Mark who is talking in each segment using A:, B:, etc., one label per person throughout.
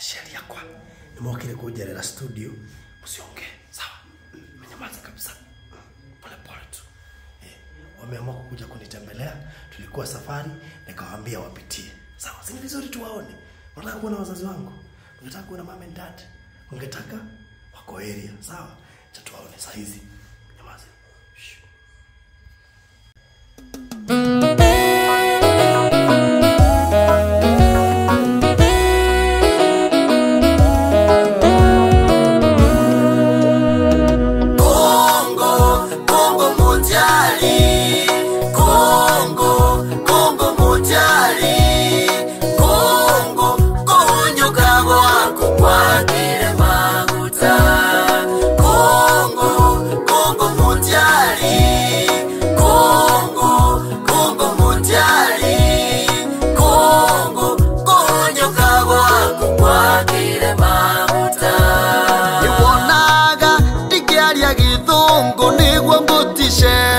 A: sheri yakwa nimokire kujerera studio musionge sawa menyamaza kabisa pole pole tu wameamua kuja kunitembelea tulikuwa safari nikawaambia wapitie sawa si ni vizuri tu waone wanataka kuona wazazi wangu ungetaka kuona mama and dad ungetaka wako area sawa cha tuwaone saa hizi menyamaza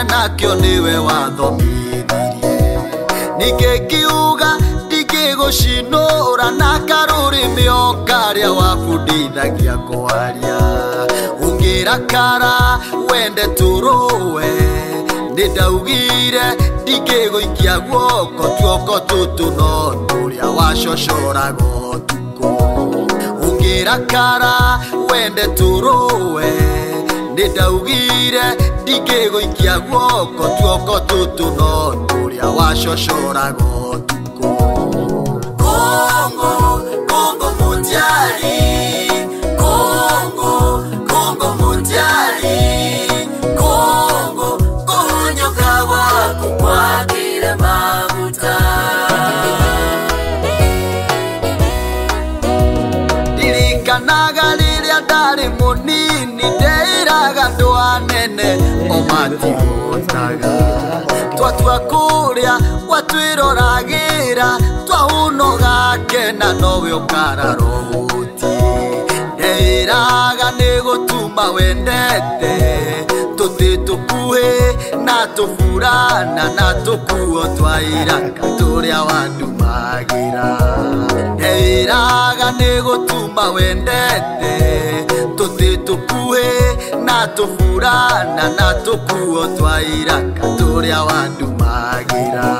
B: nakyo niwe wathomithirie nikikiuga ndikigushinura na karurimi okaria wabundithagia kwaria ungirakara wende turuwe nindaugire ndikiguikia guoko tuoko tutu no nuria wacocoraga utuku ungirakara wende turuwe nindaugire ndikiguikia guoko tuoko tutu no nuria wacocoraga utuku Kongo Kongo mundiali Kongo Kongo mundiali Kongo konyoka wako kwakire maguta dirikanaga liria ndari munini ndeiraga ndwanene omatigotaga twatua kuria watwiroragira twaunoga kena nowe ukararohuti ndeiraga nigutuma wendete tuti tukuhe na tufurana na tukuo twairaka turia wandumagira ndeiraga nigutuma wendete tuti tukuhe na tufurana na tukuo twairaka turia wandumagira